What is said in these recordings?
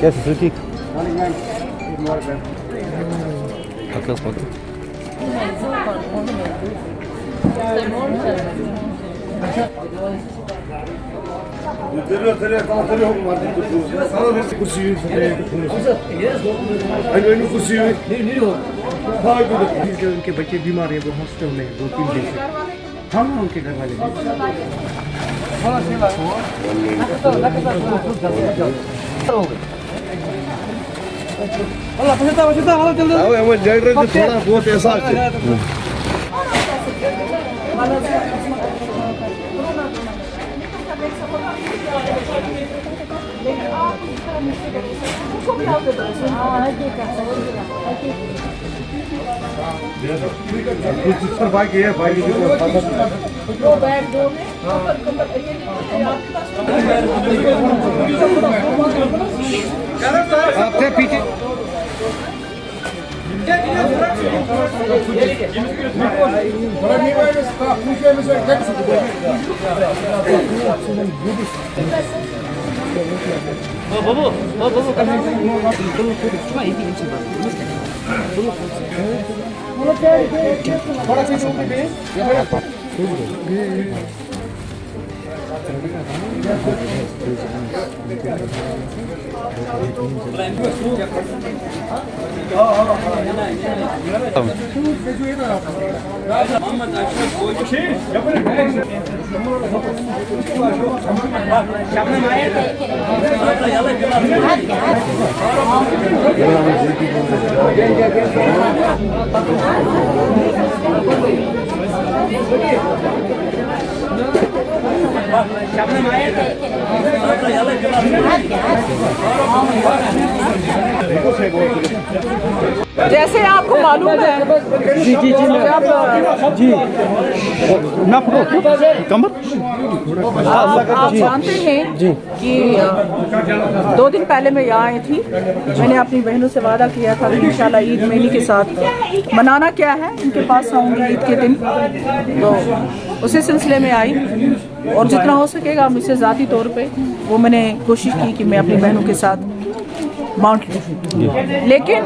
Yes, Ritik. Akıl foto. उनके बच्चे बीमार हैं, वो हॉस्पिटल में 2-3 दिन से। हम उनके घर वाले थोड़ा बहुत ऐसा आपसे पीछे जैसे आपको मालूम है जी जी जी जी कमर आप जानते हैं कि 2 दिन पहले मैं यहाँ आई थी। मैंने अपनी बहनों से वादा किया था कि इंशाल्लाह ईद में इन्हीं के साथ मनाना क्या है, इनके पास आऊँगी ईद के दिन। तो उसी सिलसिले में आई और जितना हो सकेगा मुझसे ज़ाती तौर पे वो मैंने कोशिश की कि मैं अपनी बहनों के साथ माउंट लूँ। लेकिन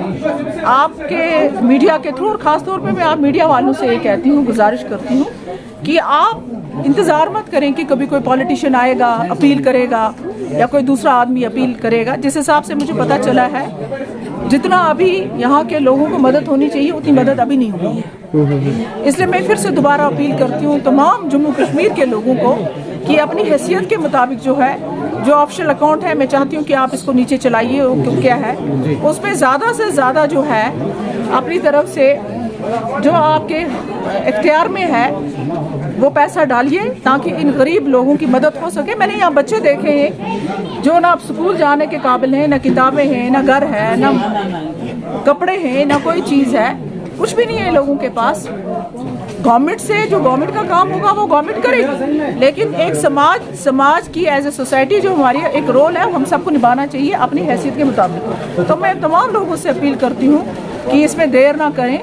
आपके मीडिया के थ्रू और ख़ास तौर पे मैं आप मीडिया वालों से ये कहती हूँ, गुजारिश करती हूँ कि आप इंतज़ार मत करें कि कभी कोई पॉलिटिशियन आएगा, अपील करेगा या कोई दूसरा आदमी अपील करेगा। जिस हिसाब से मुझे पता चला है, जितना अभी यहाँ के लोगों को मदद होनी चाहिए उतनी मदद अभी नहीं हुई है। इसलिए मैं फिर से दोबारा अपील करती हूँ तमाम जम्मू कश्मीर के लोगों को कि अपनी हैसियत के मुताबिक जो है, जो ऑफिशियल अकाउंट है, मैं चाहती हूँ कि आप इसको नीचे चलाइए। वो क्या है, उसमें ज़्यादा से ज़्यादा जो है अपनी तरफ से जो आपके इख्तियार में है वो पैसा डालिए ताकि इन गरीब लोगों की मदद हो सके। मैंने यहाँ बच्चे देखे हैं जो ना स्कूल जाने के काबिल हैं, ना किताबें हैं, ना घर है, ना कपड़े हैं, ना कोई चीज़ है, कुछ भी नहीं है लोगों के पास। गवर्नमेंट से जो गवर्नमेंट का काम होगा वो गवर्नमेंट करेगी, लेकिन एक समाज की एज ए सोसाइटी जो हमारी एक रोल है वो हम सबको निभाना चाहिए अपनी हैसियत के मुताबिक। तो मैं तमाम लोगों से अपील करती हूँ कि इसमें देर ना करें,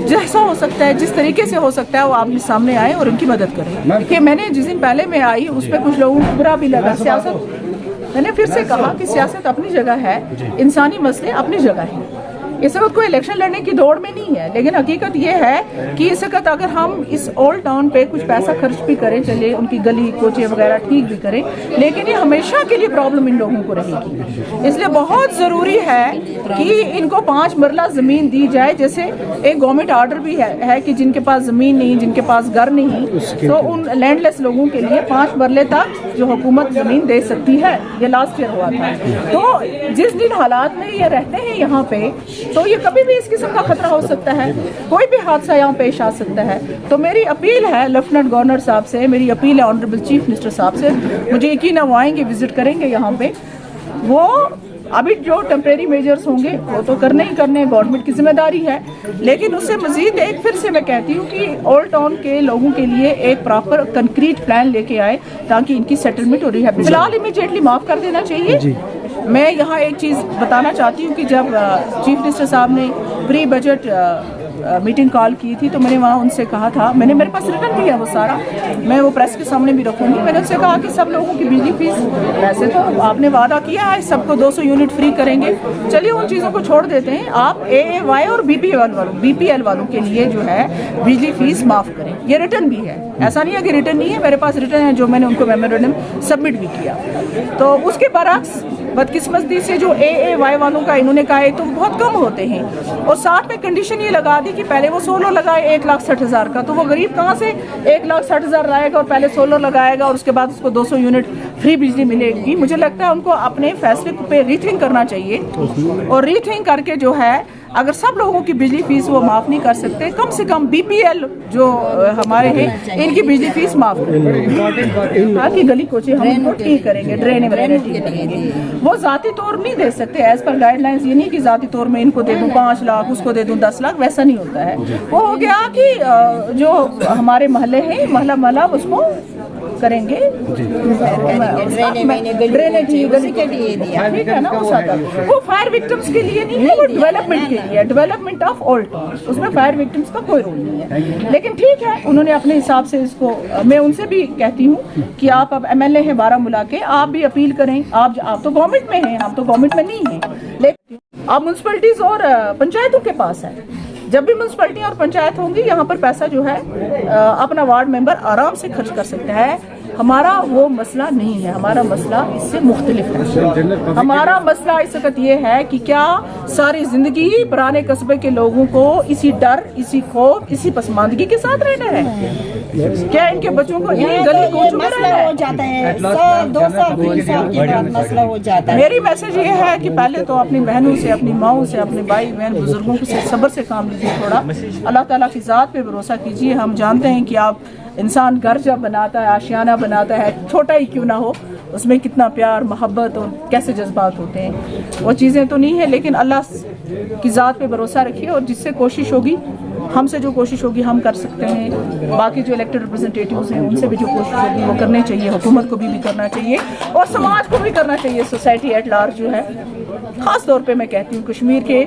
जैसा हो सकता है, जिस तरीके से हो सकता है वो आपके सामने आए और उनकी मदद करें। देखिए, मैंने जिस दिन पहले मैं आई उस पर कुछ लोगों को बुरा भी लगा। सियासत, मैंने फिर से कहा कि सियासत अपनी जगह है, इंसानी मसले अपनी जगह है। इस वक्त कोई इलेक्शन लड़ने की दौड़ में नहीं है, लेकिन हकीकत ये है कि इस वक्त अगर हम इस ओल्ड टाउन पे कुछ पैसा खर्च भी करें, चले उनकी गली कोचे वगैरह ठीक भी करें, लेकिन ये हमेशा के लिए प्रॉब्लम इन लोगों को रहेगी। इसलिए बहुत ज़रूरी है कि इनको 5 मरला ज़मीन दी जाए। जैसे एक गवर्नमेंट ऑर्डर भी है कि जिनके पास ज़मीन नहीं, जिनके पास घर नहीं, तो उन लैंडलेस लोगों के लिए 5 मरले तक जो हुकूमत ज़मीन दे सकती है। ये लास्ट ईयर हुआ था। तो जिस दिन हालात में ये रहते हैं यहाँ पे, तो ये कभी भी इस किस्म का खतरा हो सकता है, कोई भी हादसा यहाँ पेश आ सकता है। तो मेरी अपील है लेफ्टिनेंट गवर्नर साहब से, मेरी अपील है ऑनरेबल चीफ मिनिस्टर साहब से, मुझे यकीन है वो आएंगे, विजिट करेंगे यहाँ पे। वो अभी जो टेम्परेरी मेजर्स होंगे वो तो करने ही करने, गवर्नमेंट की जिम्मेदारी है, लेकिन उससे मजीद एक फिर से मैं कहती हूँ कि ओल्ड टाउन के लोगों के लिए एक प्रॉपर कंक्रीट प्लान लेके आए ताकि इनकी सेटलमेंट और रिहैबिलिटेशन फिलहाल इमीडिएटली माफ़ कर देना चाहिए। मैं यहाँ एक चीज़ बताना चाहती हूँ कि जब चीफ मिनिस्टर साहब ने प्री बजट मीटिंग कॉल की थी तो मैंने वहाँ उनसे कहा था, मैंने मेरे पास रिटर्न भी है वो सारा, मैं वो प्रेस के सामने भी रखूँगी। मैंने उनसे कहा कि सब लोगों की बिजली फीस, वैसे तो आपने वादा किया है सबको 200 यूनिट फ्री करेंगे, चलिए उन चीज़ों को छोड़ देते हैं, आप AAY और BPL वालों के लिए जो है बिजली फीस माफ़ करें। ये रिटर्न भी है, ऐसा नहीं है कि रिटर्न नहीं है, मेरे पास रिटर्न है जो मैंने उनको मेमोरेंडम सबमिट भी किया। तो उसके बरक्स बदकिस्मती से जो AAY वालों का इन्होंने कहा है तो बहुत कम होते हैं, और साथ में कंडीशन ये लगा दी कि पहले वो सोलर लगाए 1,60,000 का, तो वो गरीब कहाँ से 1,60,000 लाएगा और पहले सोलर लगाएगा और उसके बाद उसको 200 यूनिट फ्री बिजली मिलेगी। मुझे लगता है उनको अपने फैसले पे रीथिंक करना चाहिए, और रीथिंक करके जो है अगर सब लोगों की बिजली फीस वो माफ़ नहीं कर सकते, कम से कम BPL जो हमारे हैं इनकी बिजली फीस माफ़ करें। बाकी गली कोचे हम उनको ठीक करेंगे, ड्रेनें वगैरह ठीक करेंगे, वो ज़ाती तौर नहीं दे सकते एज़ पर गाइडलाइंस। ये नहीं कि ज़ाती तौर में इनको दे दूँ 5 लाख, उसको दे दूँ 10 लाख, वैसा नहीं होता है। वो हो गया कि जो हमारे महल्ले हैं महला उसको करेंगे, ड्रेनेज गली के लिए दिया, ठीक है ना। वो फायर विक्टिम्स के लिए नहीं है, वो डेवलपमेंट के लिए, डेवलपमेंट ऑफ ओल्ड टाउन, उसमें फायर विक्टिम्स का कोई रोल नहीं है। लेकिन ठीक है, उन्होंने अपने हिसाब से इसको, मैं उनसे भी कहती हूँ कि आप अब MLA हैं बारामूला के, आप भी अपील करें। आप तो गवर्नमेंट में हैं, हम तो गवर्नमेंट में नहीं हैं, लेकिन आप म्यूनसिपैलिटीज और पंचायतों के पास है। जब भी म्यूनसिपैलिटी और पंचायत होंगी, यहाँ पर पैसा जो है अपना वार्ड मेंबर आराम से खर्च कर सकता है। हमारा वो मसला नहीं है, हमारा मसला इससे मुख्तलिफ है। हमारा मसला इस वक्त ये है कि क्या सारी जिंदगी पुराने कस्बे के लोगों को इसी डर, इसी खौफ, इसी पसमानदगी के साथ रहना है? क्या इनके बच्चों को इन्हीं गली कूचों में रहना है? हो जाता है 100-2 साल 3 साल के बाद मसला हो जाता है। मेरी मैसेज ये है कि पहले तो अपनी बहनों से, अपनी माओं से, अपने भाई बहन बुजुर्गों से सब्र से काम लीजिए थोड़ा, अल्लाह ताला की ज़ात पे भरोसा कीजिए। हम जानते हैं कि आप इंसान घर जब बनाता है, आशियाना बनाता है, छोटा ही क्यों ना हो, उसमें कितना प्यार, मोहब्बत और कैसे जज्बात होते हैं। वो चीज़ें तो नहीं है, लेकिन अल्लाह की ज़ात पे भरोसा रखिए, और जिससे कोशिश होगी, हमसे जो कोशिश होगी हम कर सकते हैं। बाकी जो इलेक्टेड रिप्रेजेंटेटिव्स हैं उनसे भी जो कोशिश होगी वो करनी चाहिए, हुकूमत को भी करना चाहिए और समाज को भी करना चाहिए, सोसाइटी एट लार्ज जो है। ख़ास तौर पे मैं कहती हूँ कश्मीर के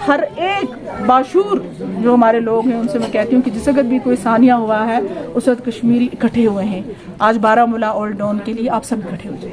हर एक बाशूर जो हमारे लोग हैं उनसे मैं कहती हूँ कि जिस वक्त भी कोई सानिया हुआ है उस वक्त कश्मीरी इकट्ठे हुए हैं। आज बारामूला ओल्ड टाउन के लिए आप सब इकट्ठे हो जाए।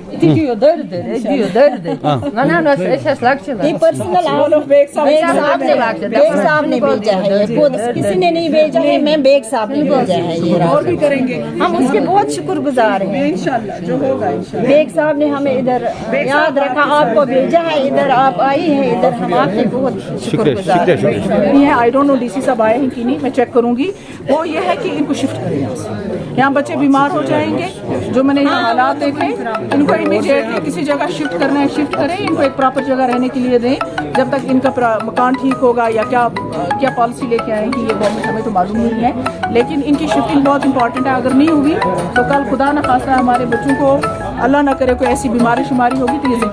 साहब ने भेजा है, खुद किसी ने नहीं भेजा है, मैं बेग साहब ने भेजा है। ये और भी करेंगे, हम उसके बहुत शुक्रगुजार हैं। इंशाल्लाह जो होगा इंशाल्लाह। बेग साहब ने हमें इधर याद रखा, आपको भेजा है, इधर आप आई हैं, इधर हम आपके बहुत शुक्रगुजार है। आई डोंट नो DC साहब आए हैं कि नहीं, मैं चेक करूंगी। वो ये है कि इनको शिफ्ट करें यहाँ से, यहाँ बच्चे बीमार हो जाएंगे। जो मैंने यहाँ हालात देखे, इनको इमीडिएटली किसी जगह शिफ्ट करना है, शिफ्ट करें, इनको एक प्रॉपर जगह रहने के लिए दें जब तक इनका मकान ठीक होगा, या क्या पॉलिसी लेके आएंगी ये गवर्नमेंट हमें तो मालूम नहीं है। लेकिन इनकी शिफ्टिंग बहुत इंपॉर्टेंट है, अगर नहीं होगी तो कल खुदा न खास्ता हमारे बच्चों को अल्लाह ना करे कोई ऐसी बीमारी शुमारी होगी तो ये